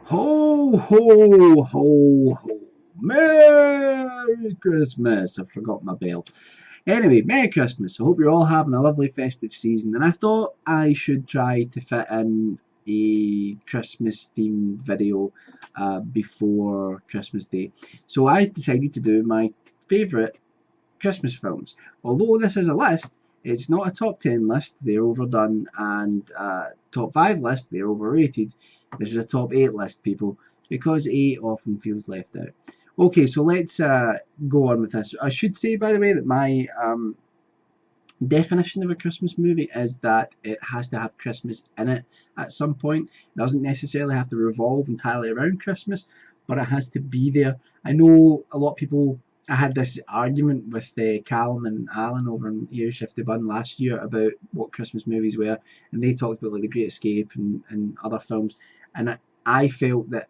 Ho, ho, ho, ho. Merry Christmas. I forgot my bell. Anyway, Merry Christmas. I hope you're all having a lovely festive season. And I thought I should try to fit in a Christmas themed video before Christmas Day. So I decided to do my favourite Christmas films. Although this is a list, it's not a top 10 list, they're overdone, and top 5 list, they're overrated. This is a top 8 list, people, because 8 often feels left out. Okay, so let's go on with this. I should say, by the way, that my definition of a Christmas movie is that it has to have Christmas in it at some point. It doesn't necessarily have to revolve entirely around Christmas, but it has to be there. I know a lot of people. I had this argument with Callum and Alan over in Ear Shifty Bun last year about what Christmas movies were, and they talked about like The Great Escape and other films, and I felt that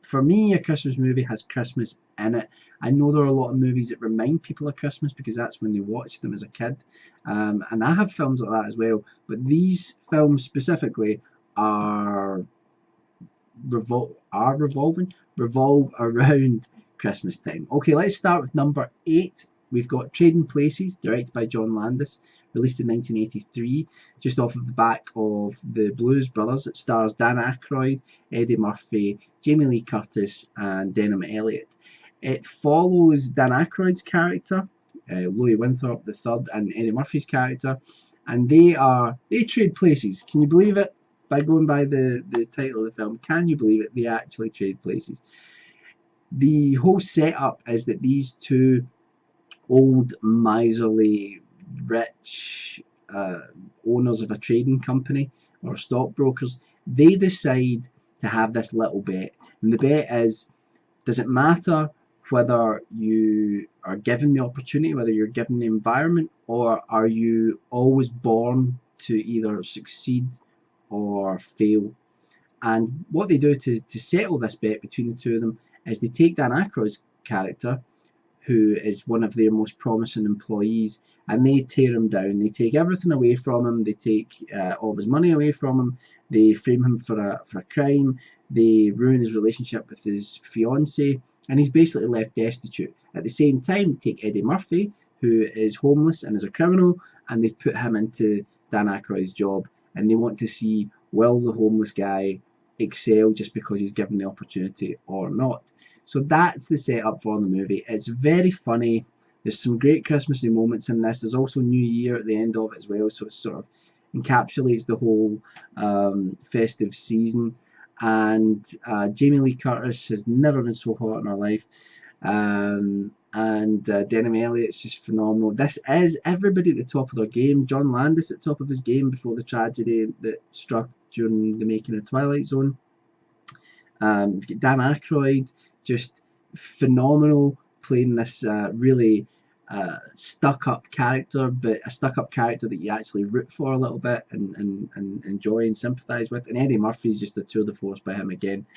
for me, a Christmas movie has Christmas in it. I know there are a lot of movies that remind people of Christmas because that's when they watched them as a kid, and I have films like that as well. But these films specifically are revolve around Christmas time. Okay, let's start with number 8. We've got Trading Places, directed by John Landis, released in 1983, just off of the back of The Blues Brothers. It stars Dan Aykroyd, Eddie Murphy, Jamie Lee Curtis, and Denham Elliott. It follows Dan Aykroyd's character, Louis Winthrop III, and Eddie Murphy's character, and they trade places. Can you believe it? By going by the title of the film, can you believe it? They actually trade places. The whole setup is that these two old, miserly, rich owners of a trading company or stockbrokers, they decide to have this little bet. And the bet is, does it matter whether you are given the opportunity, whether you're given the environment, or are you always born to either succeed or fail? And what they do to settle this bet between the two of them is they take Dan Aykroyd's character, who is one of their most promising employees, and they tear him down. They take everything away from him. They take all of his money away from him. They frame him for a crime. They ruin his relationship with his fiancée, and he's basically left destitute. At the same time, they take Eddie Murphy, who is homeless and is a criminal, and they've put him into Dan Aykroyd's job, and they want to see, will the homeless guy excel just because he's given the opportunity or not. So that's the setup for the movie. It's very funny. There's some great Christmassy moments in this. There's also New Year at the end of it as well, so it sort of encapsulates the whole festive season. And Jamie Lee Curtis has never been so hot in her life. And Denham Elliott's just phenomenal. This is everybody at the top of their game. John Landis at the top of his game before the tragedy that struck during the making of Twilight Zone. You've got Dan Aykroyd, just phenomenal, playing this really stuck-up character, but a stuck-up character that you actually root for a little bit and enjoy and sympathise with. And Eddie Murphy's just a tour de force by him again.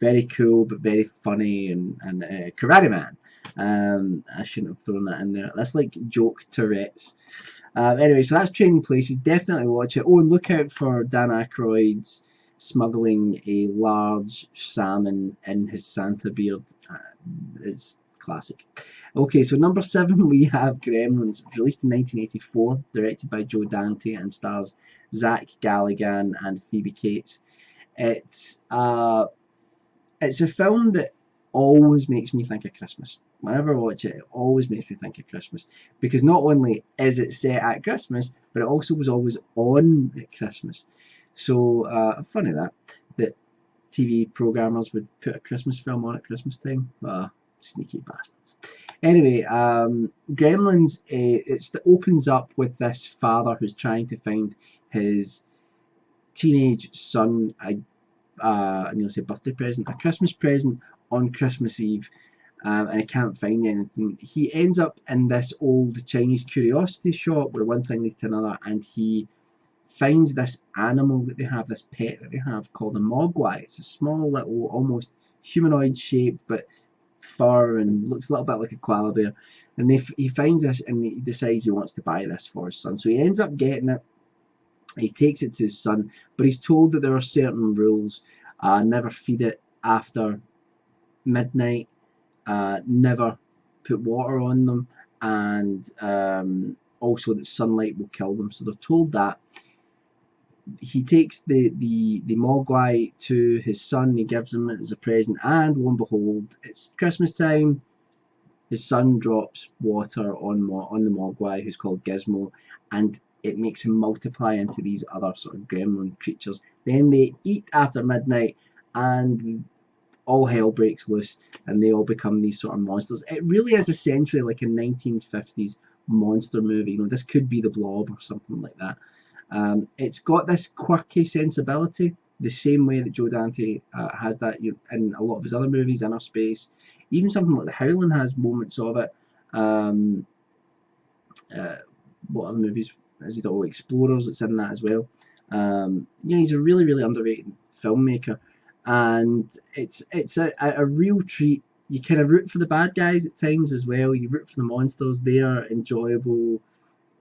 Very cool, but very funny, and Karate Man. I shouldn't have thrown that in there. That's like joke Tourette's. Anyway, so that's Trading Places. Definitely watch it. Oh, and look out for Dan Aykroyd's smuggling a large salmon in his Santa beard. It's classic. Okay, so number 7 we have Gremlins, released in 1984, directed by Joe Dante and stars Zach Galligan and Phoebe Cates. It's a film that always makes me think of Christmas. Whenever I watch it, it always makes me think of Christmas, because not only is it set at Christmas, but it also was always on at Christmas. So funny that TV programmers would put a Christmas film on at Christmas time. Sneaky bastards. Anyway, Gremlins, it opens up with this father who's trying to find his teenage son I'm going to say birthday present, a Christmas present on Christmas Eve, and he can't find anything. He ends up in this old Chinese curiosity shop where one thing leads to another, and he finds this animal that they have, this pet that they have called a mogwai. It's a small little, almost humanoid shaped, but fur and looks a little bit like a koala bear. And he finds this and he decides he wants to buy this for his son. So he ends up getting it. He takes it to his son, but he's told that there are certain rules. Never feed it after midnight. Never put water on them, and also that sunlight will kill them. So they're told that. He takes the Mogwai to his son. He gives him it as a present, and lo and behold, it's Christmas time. His son drops water on the Mogwai, who's called Gizmo, and it makes him multiply into these other sort of gremlin creatures. Then they eat after midnight, and all hell breaks loose, and they all become these sort of monsters. It really is essentially like a 1950s monster movie. You know, this could be The Blob or something like that. It's got this quirky sensibility, the same way that Joe Dante has that in a lot of his other movies, Inner Space. Even something like The Howling has moments of it. What other movies is he got? Explorers, it's in that as well. He's a really, really underrated filmmaker, and it's a real treat. You kind of root for the bad guys at times as well. You root for the monsters; they are enjoyable.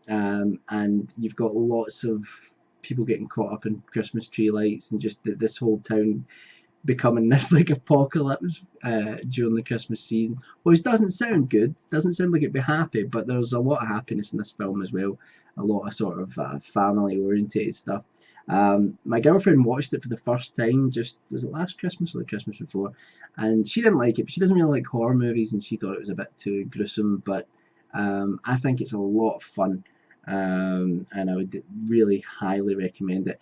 And you've got lots of people getting caught up in Christmas tree lights and just this whole town becoming this like apocalypse during the Christmas season, which doesn't sound good, doesn't sound like it'd be happy, but there's a lot of happiness in this film as well, a lot of sort of family orientated stuff. My girlfriend watched it for the first time, was it last Christmas or the Christmas before, and she didn't like it. But she doesn't really like horror movies, and she thought it was a bit too gruesome, but I think it's a lot of fun. And I would really highly recommend it.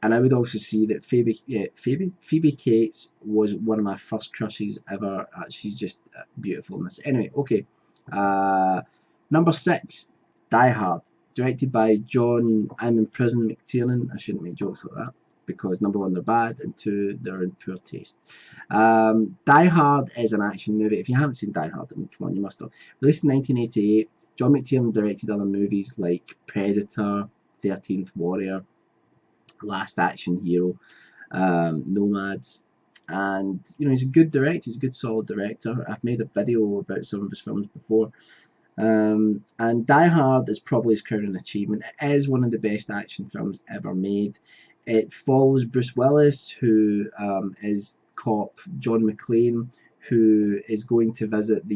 And I would also see that Phoebe Cates was one of my first crushes ever. She's just beautiful in this. Anyway, okay. Number 6, Die Hard, directed by John I'm in Prison McTiernan. I shouldn't make jokes like that, because number 1, they're bad, and 2, they're in poor taste. Die Hard is an action movie. If you haven't seen Die Hard, I mean, come on, you must have. Released in 1988. John McTiernan directed other movies like Predator, 13th Warrior, Last Action Hero, Nomads, and he's a good director. He's a good, solid director. I've made a video about some of his films before, and Die Hard is probably his crowning achievement. It is one of the best action films ever made. It follows Bruce Willis, who is cop John McClane, who is going to visit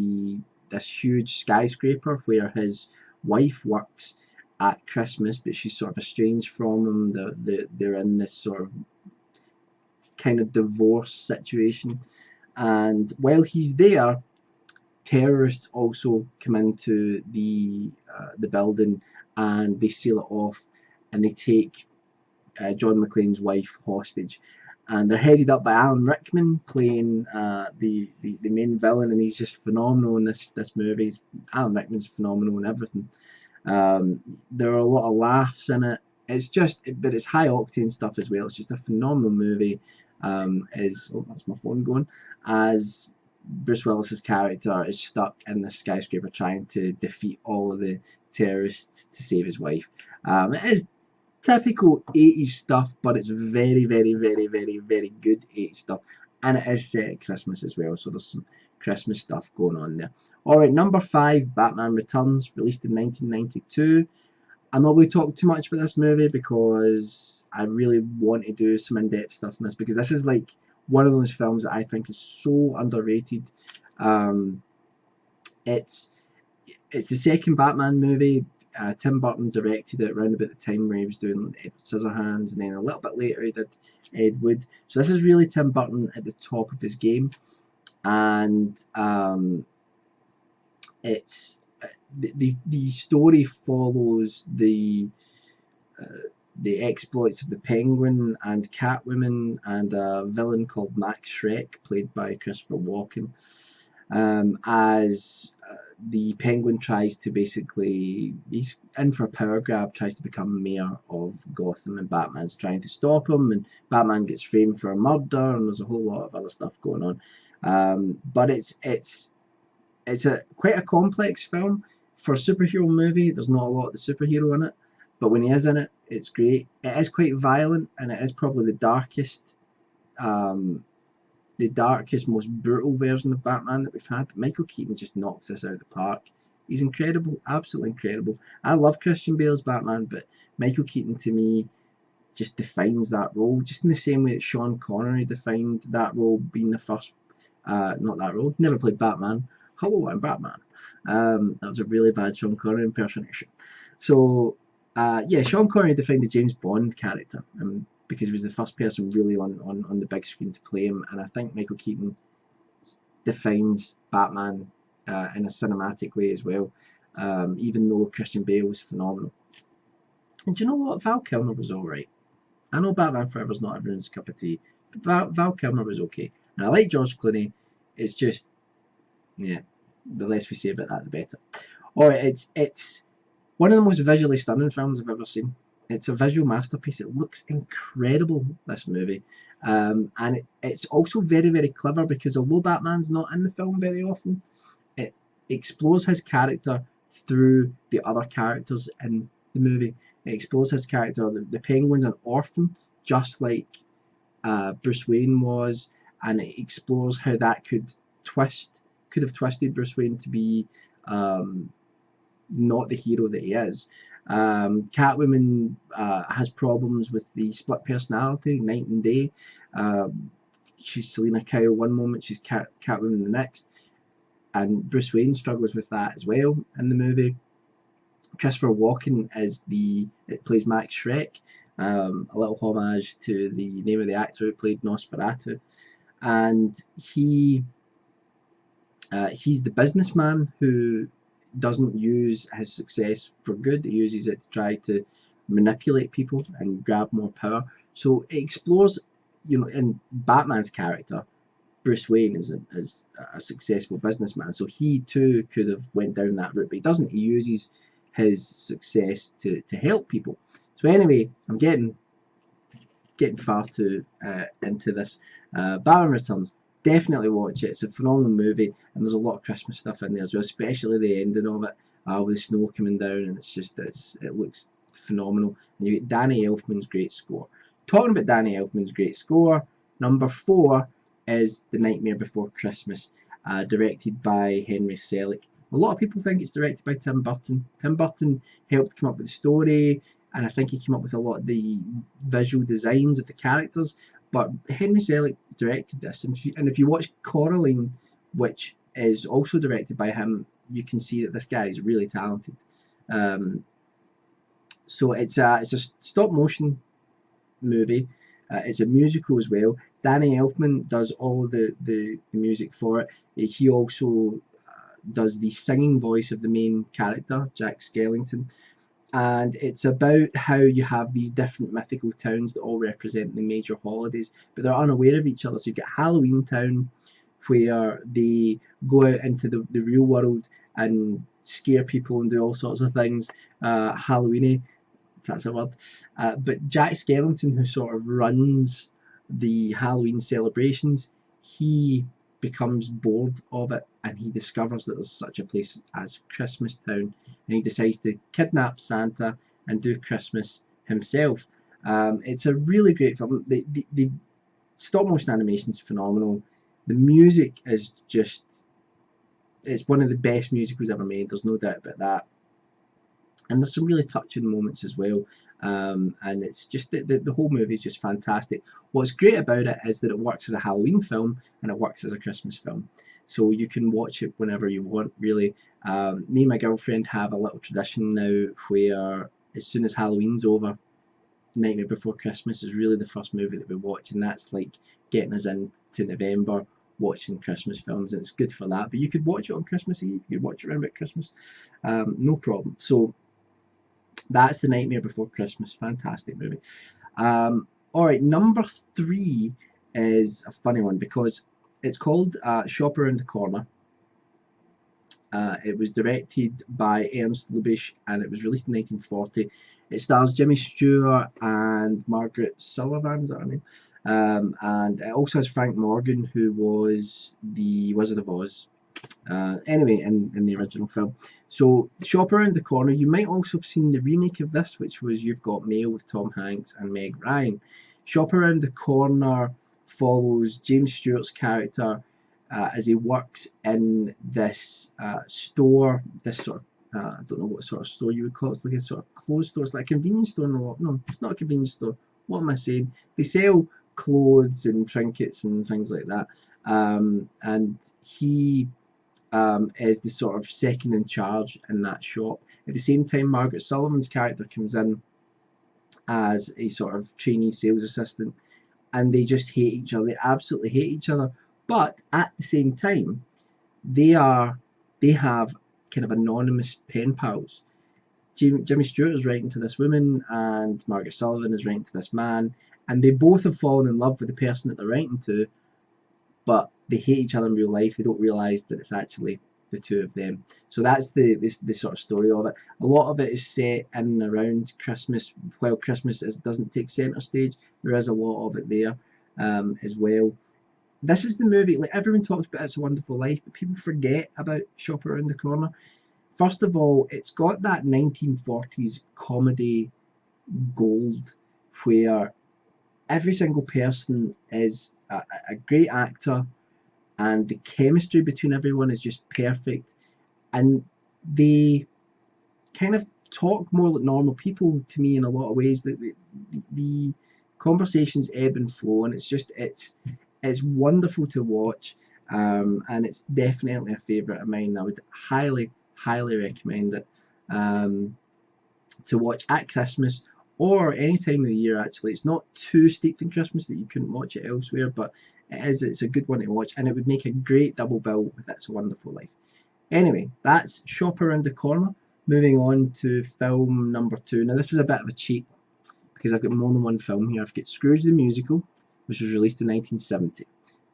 this huge skyscraper where his wife works at Christmas, but she's sort of estranged from him. They're in this sort of kind of divorce situation, and while he's there, terrorists also come into the building, and they seal it off, and they take John McClane's wife hostage. And they're headed up by Alan Rickman playing the main villain, and he's just phenomenal in this movie. Alan Rickman's phenomenal in everything. There are a lot of laughs in it. But it's high octane stuff as well. It's just a phenomenal movie. That's my phone going. As Bruce Willis's character is stuck in the skyscraper trying to defeat all of the terrorists to save his wife. It is typical 80s stuff, but it's very, very, very, very, very good 80s stuff, and it is set at Christmas as well, so there's some Christmas stuff going on there. Alright, number 5, Batman Returns, released in 1992. I'm not going to talk too much about this movie because I really want to do some in-depth stuff in this, because this is like one of those films that I think is so underrated. It's the second Batman movie. Tim Burton directed it around about the time where he was doing Edward Scissorhands, and then a little bit later he did Ed Wood. So this is really Tim Burton at the top of his game, and it's the story follows the exploits of the Penguin and Catwoman and a villain called Max Schreck, played by Christopher Walken, as the Penguin tries to he's in for a power grab, tries to become mayor of Gotham, and Batman's trying to stop him, and Batman gets framed for a murder, and there's a whole lot of other stuff going on. But it's quite a complex film for a superhero movie. There's not a lot of the superhero in it, but when he is in it, it's great. It is quite violent, and it is probably the darkest, most brutal version of Batman that we've had. But Michael Keaton just knocks this out of the park. He's incredible, absolutely incredible. I love Christian Bale's Batman, but Michael Keaton, to me, just defines that role, just in the same way that Sean Connery defined that role, being the first, not that role, never played Batman. Hello, I'm Batman. That was a really bad Sean Connery impersonation. So, yeah, Sean Connery defined the James Bond character, because he was the first person really on the big screen to play him, and I think Michael Keaton defined Batman in a cinematic way as well, even though Christian Bale was phenomenal. And do you know what? Val Kilmer was alright. I know Batman Forever's not everyone's cup of tea, but Val Kilmer was okay. And I like George Clooney. It's just, yeah, the less we say about that, the better. Alright, it's one of the most visually stunning films I've ever seen. It's a visual masterpiece. It looks incredible, this movie. And it's also very, very clever, because although Batman's not in the film very often, it explores his character through the other characters in the movie. It explores his character. The Penguin's an orphan, just like Bruce Wayne was, and it explores how that could have twisted Bruce Wayne to be not the hero that he is. Catwoman has problems with the split personality, night and day. She's Selina Kyle one moment, she's Catwoman the next, and Bruce Wayne struggles with that as well in the movie. Christopher Walken plays Max Schreck, a little homage to the name of the actor who played Nosferatu, and he's the businessman who doesn't use his success for good. He uses it to try to manipulate people and grab more power. So it explores, in Batman's character, Bruce Wayne is a successful businessman. So he too could have went down that route, but he doesn't. He uses his success to help people. So anyway, I'm getting far too into this. Batman Returns. Definitely watch it. It's a phenomenal movie, and there's a lot of Christmas stuff in there as well, especially the ending of it, with the snow coming down, and it looks phenomenal. And you get Danny Elfman's great score. Talking about Danny Elfman's great score, number 4 is The Nightmare Before Christmas, directed by Henry Selick. A lot of people think it's directed by Tim Burton. Tim Burton helped come up with the story, and I think he came up with a lot of the visual designs of the characters. But Henry Selick directed this, and if you watch Coraline, which is also directed by him, you can see that this guy is really talented. So it's a stop motion movie. It's a musical as well. Danny Elfman does all the music for it. He also does the singing voice of the main character, Jack Skellington. And it's about how you have these different mythical towns that all represent the major holidays, but they're unaware of each other. So you get Halloween Town, where they go out into the real world and scare people and do all sorts of things. Halloweeny, if that's a word. But Jack Skellington, who sort of runs the Halloween celebrations, he becomes bored of it, and he discovers that there's such a place as Christmas Town, and he decides to kidnap Santa and do Christmas himself. It's a really great film. The stop motion animation is phenomenal. The music is it's one of the best musicals ever made, there's no doubt about that. And there's some really touching moments as well. And it's just the whole movie is just fantastic. What's great about it is that it works as a Halloween film and it works as a Christmas film. So you can watch it whenever you want, really. Me and my girlfriend have a little tradition now where as soon as Halloween's over, Nightmare Before Christmas is really the first movie that we watch, and that's like getting us into November watching Christmas films, and it's good for that. But you could watch it on Christmas Eve, you could watch it around about Christmas, no problem. So that's The Nightmare Before Christmas. Fantastic movie. Alright, number 3 is a funny one because it's called Shop Around the Corner. It was directed by Ernst Lubitsch and it was released in 1940. It stars Jimmy Stewart and Margaret Sullivan, is that her name? And it also has Frank Morgan, who was the Wizard of Oz. Anyway, in the original film. So, Shop Around the Corner, you might also have seen the remake of this, which was You've Got Mail with Tom Hanks and Meg Ryan. Shop Around the Corner follows James Stewart's character as he works in this store, this sort of, I don't know what sort of store you would call it, it's like a sort of clothes store, it's like a convenience store. No, it's not a convenience store. what am I saying? They sell clothes and trinkets and things like that. And he is the sort of second in charge in that shop. At the same time, Margaret Sullivan's character comes in as a sort of trainee sales assistant, and they just hate each other. They absolutely hate each other. But at the same time, they have kind of anonymous pen pals. Jimmy Stewart is writing to this woman, and Margaret Sullivan is writing to this man, and they both have fallen in love with the person that they're writing to, but they hate each other in real life. They don't realise that it's actually the two of them. So that's the sort of story of it. A lot of it is set in and around Christmas. While Christmas doesn't take centre stage, there is a lot of it there as well. This is the movie, like everyone talks about It's a Wonderful Life, but people forget about Shop Around the Corner. First of all, it's got that 1940s comedy gold where every single person is a great actor, and the chemistry between everyone is just perfect, and they kind of talk more like normal people to me in a lot of ways. The conversations ebb and flow, and it's wonderful to watch, and it's definitely a favourite of mine. I would highly recommend it to watch at Christmas or any time of the year. Actually, it's not too steeped in Christmas that you couldn't watch it elsewhere, but it's a good one to watch, and it would make a great double bill with It's a Wonderful Life. Anyway, that's Shop Around the Corner. Moving on to film number 2. Now this is a bit of a cheat because I've got more than one film here. I've got Scrooge the Musical, which was released in 1970,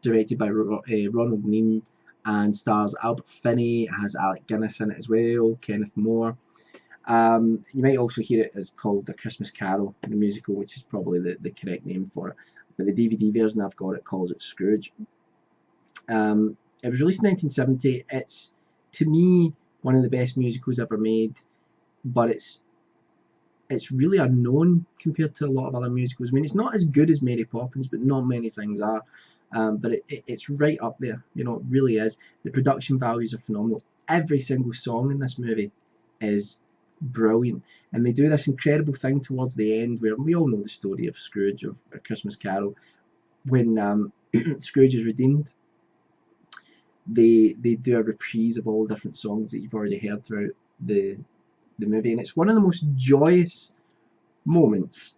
directed by Ronald Neame, and stars Albert Finney. It has Alec Guinness in it as well, Kenneth More. You might also hear it as called The Christmas Carol, the musical, which is probably the correct name for it. But the DVD version I've got, it calls it Scrooge. It was released in 1970. It's, to me, one of the best musicals ever made, but it's really unknown compared to a lot of other musicals. I mean, it's not as good as Mary Poppins, but not many things are. But it's right up there, you know, it really is. The production values are phenomenal. Every single song in this movie is brilliant, and they do this incredible thing towards the end where we all know the story of Scrooge, of A Christmas Carol. When Scrooge is redeemed, they do a reprise of all different songs that you've already heard throughout the movie, and it's one of the most joyous moments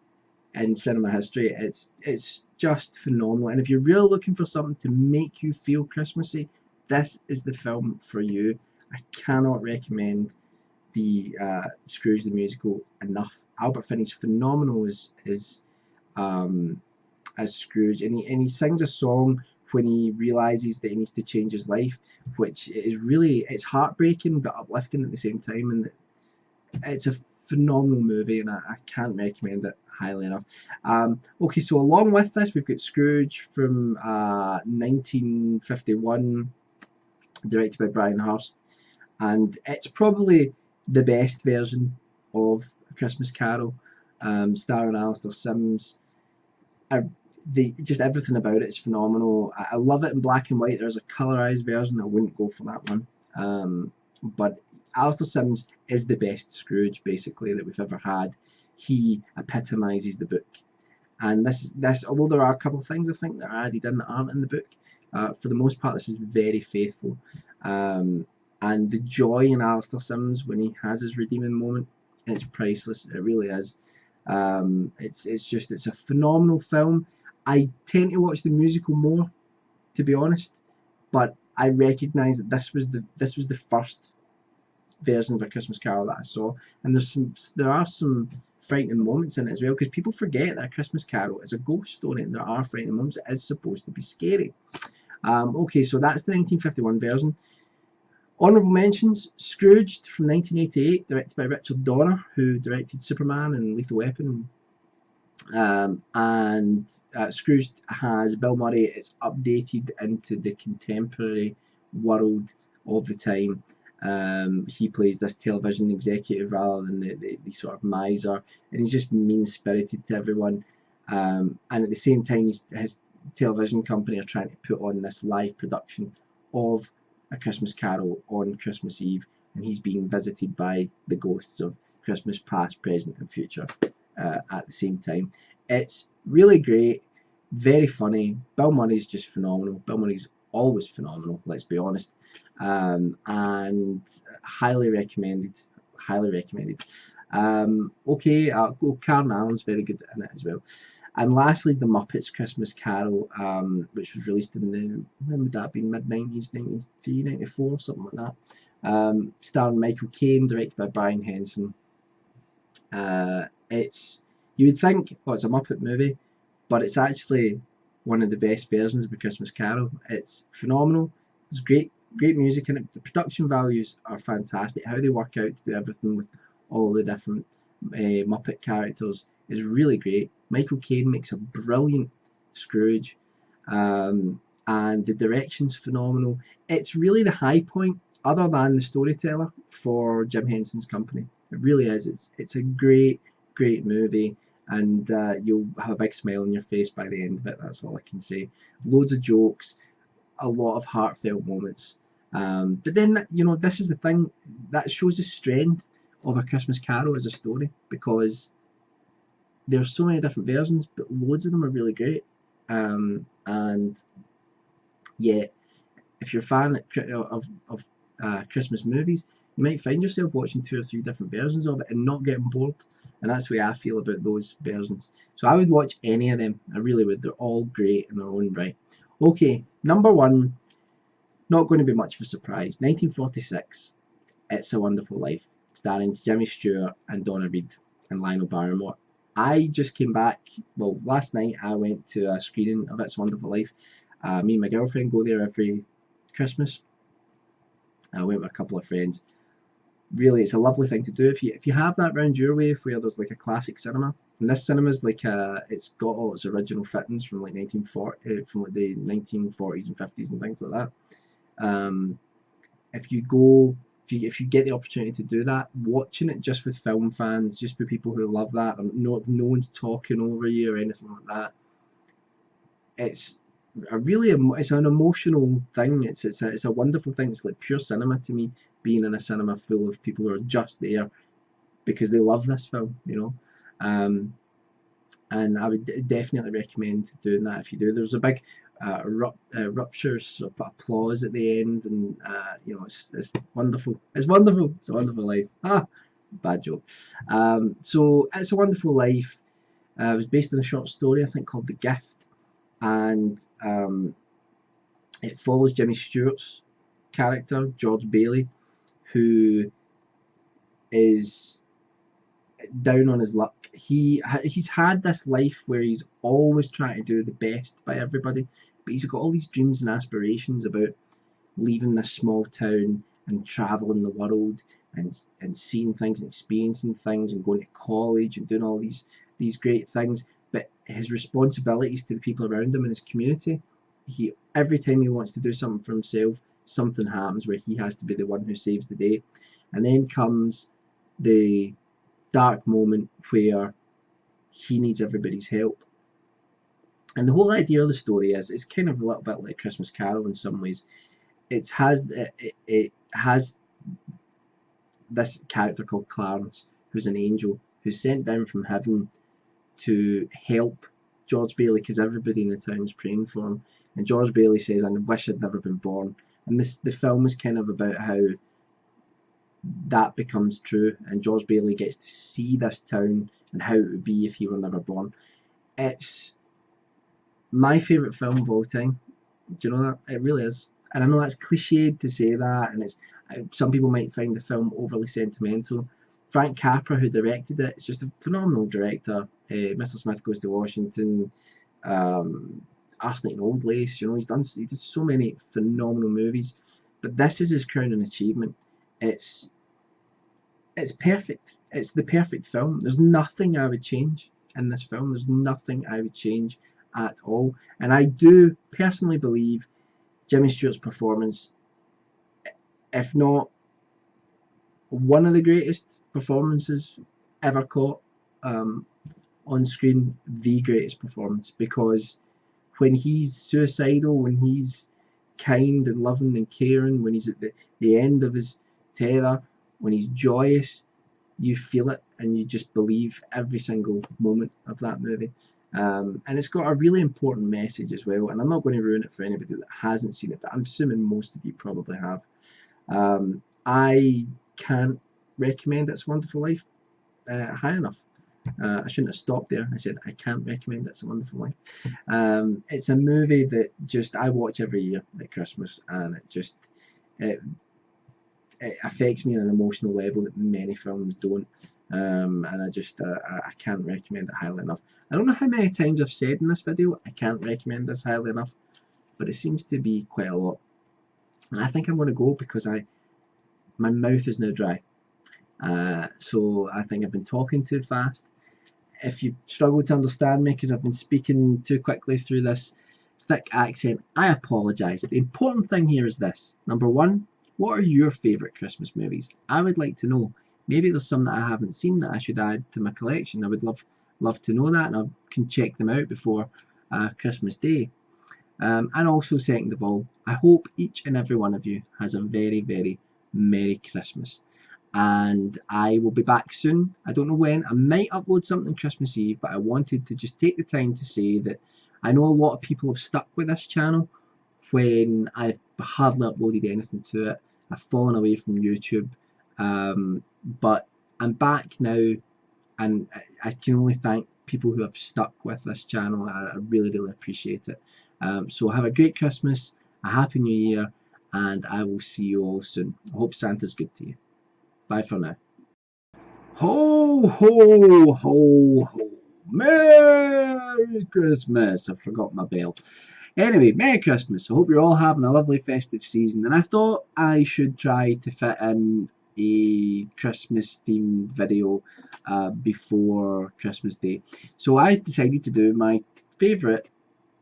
in cinema history. It's just phenomenal, and if you're really looking for something to make you feel Christmassy, this is the film for you. I cannot recommend the Scrooge the Musical enough. Albert Finney's phenomenal as Scrooge, and he sings a song when he realizes that he needs to change his life, which is really, it's heartbreaking but uplifting at the same time, and it's a phenomenal movie, and I can't recommend it highly enough. Okay, so along with this, we've got Scrooge from 1951, directed by Brian Hurst, and it's probably the best version of A Christmas Carol, starring Alastair Sims. Just everything about it is phenomenal. I love it in black and white. There's a colorized version. I wouldn't go for that one. But Alastair Sims is the best Scrooge, basically, that we've ever had. He epitomizes the book. And this, although there are a couple of things I think that are added in that aren't in the book, for the most part, this is very faithful. And the joy in Alastair Sims when he has his redeeming moment, it's priceless. It really is. It's a phenomenal film. I tend to watch the musical more, to be honest, but I recognise that this was the first version of A Christmas Carol that I saw, and there are some frightening moments in it as well, because people forget that A Christmas Carol is a ghost story, and there are frightening moments. It is supposed to be scary. Okay, so that's the 1951 version. Honourable mentions: Scrooge from 1988, directed by Richard Donner, who directed Superman and Lethal Weapon. And Scrooge has Bill Murray. It's updated into the contemporary world of the time. He plays this television executive rather than the sort of miser, and he's just mean-spirited to everyone. And at the same time, his television company are trying to put on this live production of A Christmas Carol on Christmas Eve, and he's being visited by the ghosts of Christmas past, present, and future at the same time. It's really great, very funny. Bill Murray's just phenomenal. Bill Murray's always phenomenal, let's be honest. And highly recommended. Highly recommended. Okay, Karen Allen's very good in it as well. And lastly is The Muppets Christmas Carol, which was released in the, when would that have been, mid-90s, 93, 94, something like that. Starring Michael Caine, directed by Brian Henson. It's, you would think, oh, it's a Muppet movie, but it's actually one of the best versions of A Christmas Carol. It's phenomenal. There's great music in it. The production values are fantastic. How they work out to do everything with all the different Muppet characters is really great. Michael Caine makes a brilliant Scrooge, and the direction's phenomenal. It's really the high point, other than the storyteller, for Jim Henson's company. It really is. It's a great movie, and you'll have a big smile on your face by the end of it. That's all I can say. Loads of jokes, a lot of heartfelt moments. But then, you know, this is the thing that shows the strength of A Christmas Carol as a story, because there's so many different versions, but loads of them are really great. And yeah, if you're a fan of Christmas movies, you might find yourself watching 2 or 3 different versions of it and not getting bored. And that's the way I feel about those versions. So I would watch any of them. I really would. They're all great in their own right. Okay, number 1, not going to be much of a surprise. 1946, It's a Wonderful Life, starring Jimmy Stewart and Donna Reed and Lionel Barrymore. I just came back, well, last night I went to a screening of It's a Wonderful Life. Me and my girlfriend go there every Christmas. I went with a couple of friends. Really, it's a lovely thing to do. If you have that round your way, where there's like a classic cinema, and this cinema's like it's got all its original fittings from like 1940, from like the 1940s and 50s and things like that. If you go, if you get the opportunity to do that, watching it just with film fans, just with people who love that, and no one's talking over you or anything like that, it's it's an emotional thing. It's a wonderful thing. It's like pure cinema to me, being in a cinema full of people who are just there because they love this film, you know. And I would definitely recommend doing that if you do. There's a big ruptures of applause at the end, and you know, it's wonderful. It's wonderful. It's a Wonderful Life. Bad joke. So It's a Wonderful Life. It was based on a short story, I think, called The Gift, and it follows Jimmy Stewart's character, George Bailey, who is down on his luck. He's had this life where he's always trying to do the best by everybody, but he's got all these dreams and aspirations about leaving this small town and traveling the world and seeing things and experiencing things and going to college and doing all these great things. But his responsibilities to the people around him in his community, every time he wants to do something for himself, something happens where he has to be the one who saves the day. And then comes the dark moment where he needs everybody's help. And the whole idea of the story is, it's kind of a little bit like Christmas Carol in some ways. It has this character called Clarence, who's an angel, who's sent down from heaven to help George Bailey, because everybody in the town's praying for him. And George Bailey says, "I wish I'd never been born." And the film is kind of about how that becomes true, and George Bailey gets to see this town and how it would be if he were never born. It's my favourite film of all time. Do you know that? It really is. And I know that's cliched to say that, and some people might find the film overly sentimental. Frank Capra, who directed it, is just a phenomenal director. Mr. Smith Goes to Washington, Arsenic and Old Lace. You know, he did so many phenomenal movies, but this is his crowning achievement. It's perfect. It's the perfect film. There's nothing I would change in this film. There's nothing I would change at all. And I do personally believe Jimmy Stewart's performance, if not one of the greatest performances ever caught on screen, the greatest performance, because when he's suicidal, when he's kind and loving and caring, when he's at the end of his tether, when he's joyous, you feel it and you just believe every single moment of that movie. And it's got a really important message as well, and I'm not going to ruin it for anybody that hasn't seen it, but I'm assuming most of you probably have. I can't recommend It's a Wonderful Life high enough. I shouldn't have stopped there. I said I can't recommend It's a Wonderful Life. It's a movie that just I watch every year at Christmas, and it affects me on an emotional level that many films don't. And I can't recommend it highly enough. I don't know how many times I've said in this video I can't recommend this highly enough, but it seems to be quite a lot. And I think I'm going to go because my mouth is now dry. So I think I've been talking too fast. If you struggle to understand me because I've been speaking too quickly through this thick accent, I apologise. The important thing here is this. Number one, what are your favourite Christmas movies? I would like to know. Maybe there's some that I haven't seen that I should add to my collection. I would love to know that, and I can check them out before Christmas Day. And also, second of all, I hope each and every one of you has a very, very Merry Christmas. And I will be back soon. I don't know when. I might upload something Christmas Eve, but I wanted to just take the time to say that I know a lot of people have stuck with this channel when I've hardly uploaded anything to it. I've fallen away from YouTube, but I'm back now, and I can only thank people who have stuck with this channel. I really, really appreciate it. So have a great Christmas, a Happy New Year, and I will see you all soon. I hope Santa's good to you. Bye for now. Ho, ho, ho, ho. Merry Christmas. I forgot my bell. Anyway, Merry Christmas. I hope you're all having a lovely festive season. And I thought I should try to fit in a Christmas themed video before Christmas Day. So I decided to do my favourite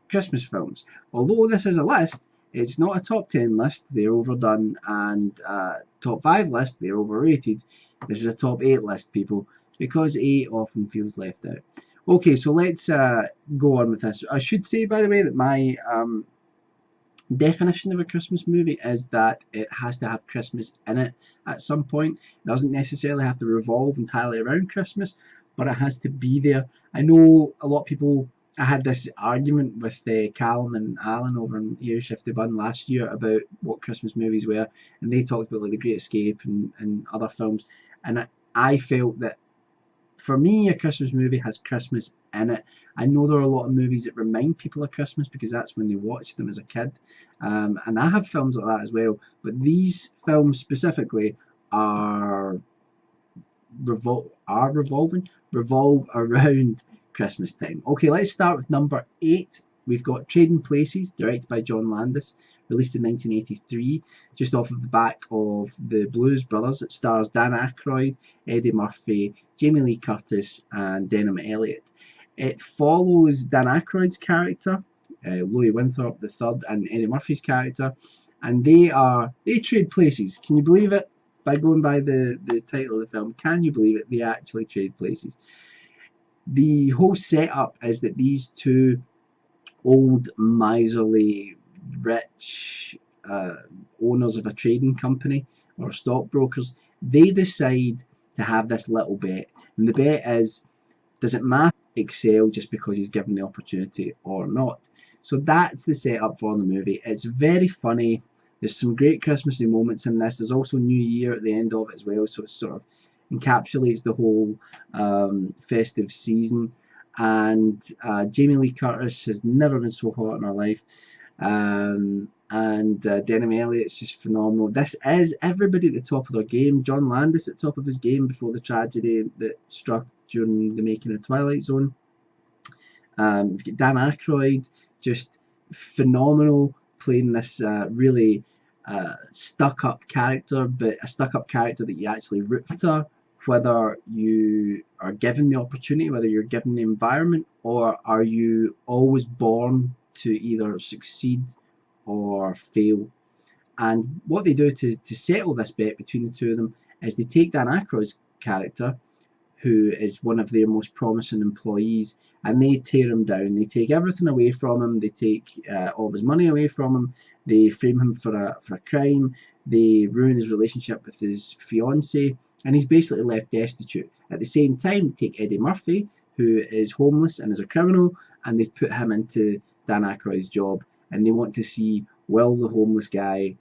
Christmas films. Although this is a list, it's not a top 10 list, they're overdone, and top 5 list, they're overrated. This is a top 8 list, people, because 8 often feels left out. Okay, so let's go on with this. I should say, by the way, that my definition of a Christmas movie is that it has to have Christmas in it at some point. It doesn't necessarily have to revolve entirely around Christmas, but it has to be there. I know a lot of people. I had this argument with Callum and Alan over in Air Shifty Bun last year about what Christmas movies were, and they talked about like The Great Escape and other films, and I felt that for me a Christmas movie has Christmas in it. I know there are a lot of movies that remind people of Christmas because that's when they watched them as a kid, and I have films like that as well, but these films specifically revolve around Christmas time. Okay, let's start with number 8. We've got Trading Places, directed by John Landis, released in 1983, just off of the back of The Blues Brothers. It stars Dan Aykroyd, Eddie Murphy, Jamie Lee Curtis, and Denholm Elliott. It follows Dan Aykroyd's character, Louis Winthorpe III, and Eddie Murphy's character, and they trade places. Can you believe it? By going by the title of the film, can you believe it? They actually trade places. The whole setup is that these two old, miserly, rich owners of a trading company or stockbrokers, they decide to have this little bet. And the bet is, does it matter excel just because he's given the opportunity or not? So that's the setup for the movie. It's very funny. There's some great Christmassy moments in this. There's also New Year at the end of it as well, so it's sort of encapsulates the whole festive season. And Jamie Lee Curtis has never been so hot in her life, and Denholm Elliott's just phenomenal. This is everybody at the top of their game. John Landis at the top of his game before the tragedy that struck during the making of Twilight Zone. You've got Dan Aykroyd, just phenomenal, playing this really stuck-up character, but a stuck-up character that you actually root for, whether you are given the opportunity, whether you're given the environment, or are you always born to either succeed or fail. And what they do to settle this bet between the two of them is they take Dan Aykroyd's character, who is one of their most promising employees, and they tear him down. They take everything away from him. They take all of his money away from him. They frame him for a crime. They ruin his relationship with his fiancée, and he's basically left destitute. At the same time, they take Eddie Murphy, who is homeless and is a criminal, and they've put him into Dan Aykroyd's job, and they want to see, will the homeless guy